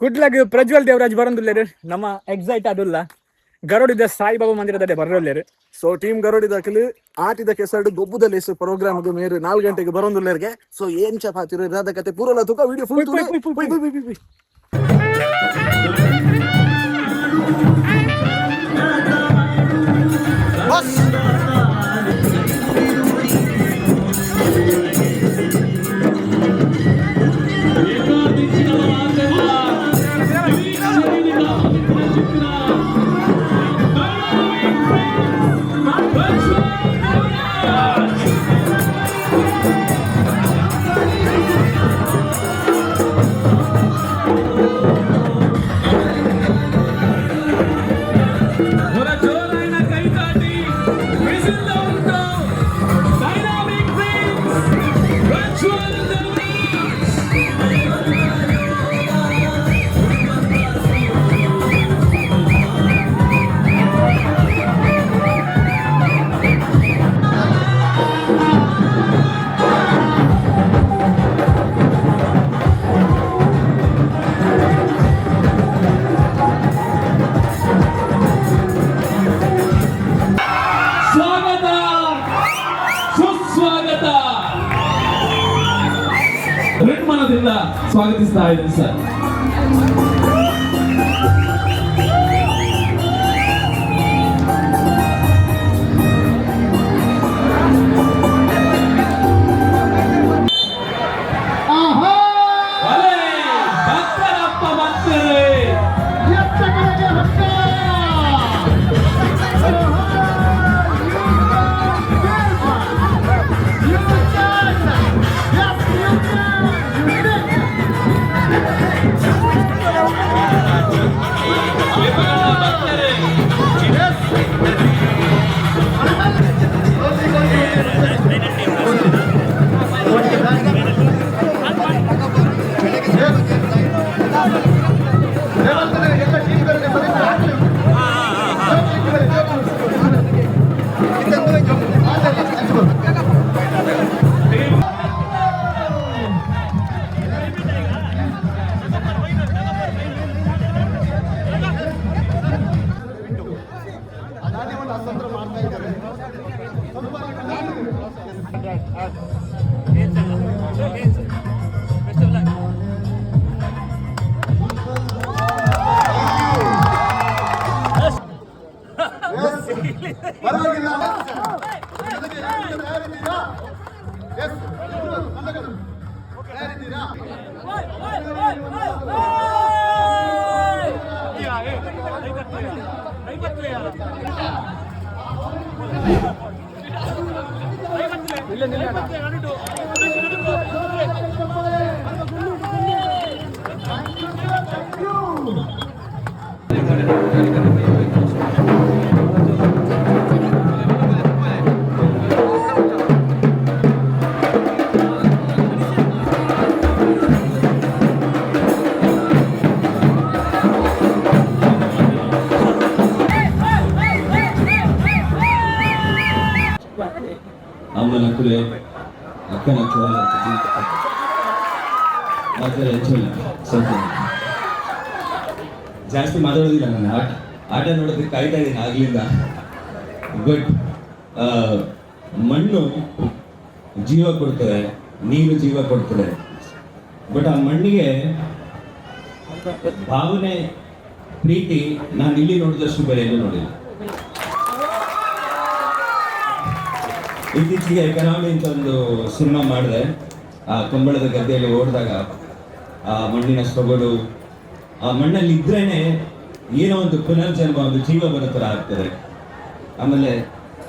ಕುಡ್ಲಗ್ ಪ್ರಜ್ವಲ್ ದೇವರಾಜ್ ಬರಂದುಲ್ಲೇರು ನಮ್ಮ excite ಅದುಲ್ಲ ಗರುಡಿದ Saibaba ಮಂದಿರದಡೆ ಬರೋಲ್ಲೇರು. So team ಗರುಡಿದಕ್ಲು ಆಟಿದ ಕೆಸಡು ಗೊಬ್ಬುದಲ್ಲಿ program ಮೇರು 4 ಗಂಟೆಗೆ ಬರೋಂದುಲ್ಲೇರ್ಗೆ. ಸೊ ಏನ್ ಚಪಾತಿರು ಇರಾದ ಕತೆ ಪೂರಲ ತುಕ ವಿಡಿಯೋ ಫುಲ್ ಸ್ವಾಗತಿಸ್ತಾ ಇದ್ದೀನಿ ಸರ್. ಅಮ್ಮನ ಕುಲೆ ಅಕ್ಕನ ಚೋಳ ಜಾಸ್ತಿ ಮಾತಾಡೋದಿಲ್ಲ. ನಾನು ಆಟ ನೋಡೋದಕ್ಕೆ ಕಾಯ್ತಾ ಇದ್ದೀನಿ ಆಗ್ಲಿಂದ. ಬಟ್ ಮಣ್ಣು ಜೀವ ಕೊಡ್ತದೆ, ನೀರು ಜೀವ ಕೊಡ್ತದೆ. ಬಟ್ ಆ ಮಣ್ಣಿಗೆ ಭಾವನೆ, ಪ್ರೀತಿ ನಾನು ಇಲ್ಲಿ ನೋಡಿದಷ್ಟು ಬೇರೆ ಎಲ್ಲೂ ನೋಡಿಲ್ಲ. ಇತ್ತೀಚೆಗೆ ಕರಾವಳಿ ಅಂತ ಒಂದು ಸಿನಿಮಾ ಮಾಡಿದೆ. ಆ ಕಂಬಳದ ಗದ್ದೆಯಲ್ಲಿ ಓಡಿದಾಗ ಆ ಮಣ್ಣಿನ ಸೊಗಡು, ಆ ಮಣ್ಣಲ್ಲಿ ಇದ್ರೇನೆ ಏನೋ ಒಂದು ಪುನರ್ಜನ್ಮ, ಒಂದು ಜೀವ ಬರೋ ಥರ ಆಗ್ತದೆ. ಆಮೇಲೆ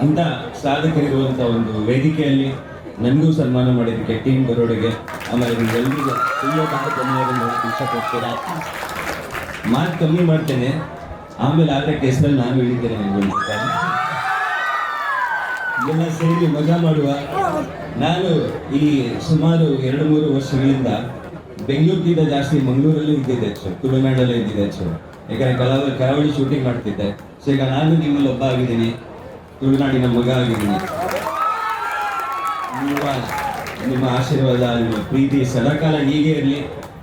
ಅಂಥ ಸಾಧಕರಿರುವಂಥ ಒಂದು ವೇದಿಕೆಯಲ್ಲಿ ನನಗೂ ಸನ್ಮಾನ ಮಾಡಿದ್ದಕ್ಕೆ ಟೀಮ್ ಗರುಡಿಗೆ, ಆಮೇಲೆ ಎಲ್ಲರಿಗೂ ಧನ್ಯವಾದ ಇಷ್ಟಪಡ್ತೀರಾ. ಮಾತು ಕಮ್ಮಿ ಮಾಡ್ತೇನೆ, ಆಮೇಲೆ ಆಟಕ್ಕೆ ಹೆಸರಲ್ಲಿ ನಾನು ಹೇಳಿದ್ದೇನೆ. ಎಲ್ಲ ಸೇರಿ ಮಜಾ ಮಾಡುವ. ನಾನು ಈ ಸುಮಾರು 2-3 ವರ್ಷಗಳಿಂದ ಬೆಂಗಳೂರಿಗಿಂತ ಜಾಸ್ತಿ ಮಂಗಳೂರಲ್ಲೂ ಇದ್ದಿದ್ದೆ ಹೆಚ್ಚು, ತುಳುನಾಡಲ್ಲೂ ಇದ್ದಿದ್ದೆ ಹೆಚ್ಚು. ಯಾಕಂದರೆ ಕರಾವಳಿ ಶೂಟಿಂಗ್ ಮಾಡ್ತಿದ್ದೆ. ಸೊ ಈಗ ನಾನು ನಿಮ್ಮಲ್ಲಿ ಒಬ್ಬ ಆಗಿದ್ದೀನಿ, ತುಳುನಾಡಿನ ಮಗ ಆಗಿದ್ದೀನಿ. ನಿಮ್ಮ ಆಶೀರ್ವಾದ, ನಿಮ್ಮ ಪ್ರೀತಿ ಸದಾಕಾಲ ಹೀಗೆ ಇರಲಿ.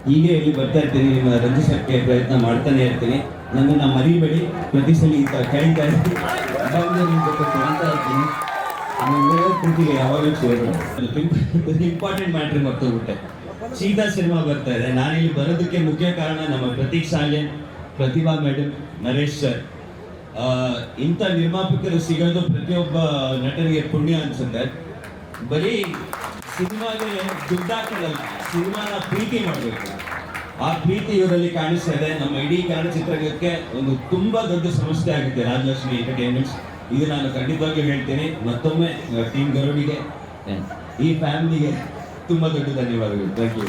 ಹೀಗೆ ಇಲ್ಲಿ ಬರ್ತಾ ಇರ್ತೀನಿ, ನಿಮ್ಮ ರಂಜಿಸಕ್ಕೆ ಪ್ರಯತ್ನ ಮಾಡ್ತಾನೆ ಇರ್ತೀನಿ. ನನ್ನನ್ನು ಮರಿಬೇಡಿ, ಪ್ರತಿ ಸಲ ಈ ಥರ ಕರೀತಾ ಇರ್ತೀನಿ, ಬಂದು ನಿಮ್ಮ ಜೊತೆ ತೊಗೊಳ್ತಾ ಇರ್ತೀನಿ. ನಿಮ್ಮ ಪ್ರೀತಿಗೆ ಯಾವಾಗಲೂ ಸೇರ್ಬೇಡ. ಇಂಪಾರ್ಟೆಂಟ್ ಮ್ಯಾಟ್ರ್ ಮರ್ತೋಗ್ಬಿಟ್ಟೆ. ಸೀತಾ ಸಿನಿಮಾ ಬರ್ತಾ ಇದೆ. ನಾನಿಲ್ಲಿ ಬರೋದಕ್ಕೆ ಮುಖ್ಯ ಕಾರಣ ನಮ್ಮ ಪ್ರತೀಕ್ ಸಾಲ್ಯನ್, ಪ್ರತಿಭಾ ಮೇಡಮ್, ನರೇಶ್ ಸರ್. ಇಂಥ ನಿರ್ಮಾಪಕರು ಸಿಗೋದು ಪ್ರತಿಯೊಬ್ಬ ನಟನಿಗೆ ಪುಣ್ಯ ಅನ್ಸುತ್ತೆ. ಬರೀ ಸಿನಿಮಾಗೆ ದುಡ್ಡಾಕಲ್ಲ, ಸಿನಿಮಾನ ಪ್ರೀತಿ ಮಾಡಬೇಕು. ಆ ಪ್ರೀತಿ ಇವರಲ್ಲಿ ಕಾಣಿಸ್ತಾ ಇದೆ. ನಮ್ಮ ಇಡೀ ಕನ್ನಡ ಚಿತ್ರರಂಗಕ್ಕೆ ಒಂದು ತುಂಬಾ ದೊಡ್ಡ ಸಮಸ್ಯೆ ಆಗುತ್ತೆ ರಾಜಲಕ್ಷ್ಮಿ ಎಂಟರ್ಟೈನ್ಮೆಂಟ್ಸ್. ಇದು ನಾನು ಖಂಡಿತವಾಗ್ಲೂ ಹೇಳ್ತೀನಿ. ಮತ್ತೊಮ್ಮೆ ಟೀಮ್ ಗರುಡಿಗೆ, ಈ ಫ್ಯಾಮಿಲಿಗೆ ತುಂಬ ದೊಡ್ಡ ಧನ್ಯವಾದಗಳು. Thank you.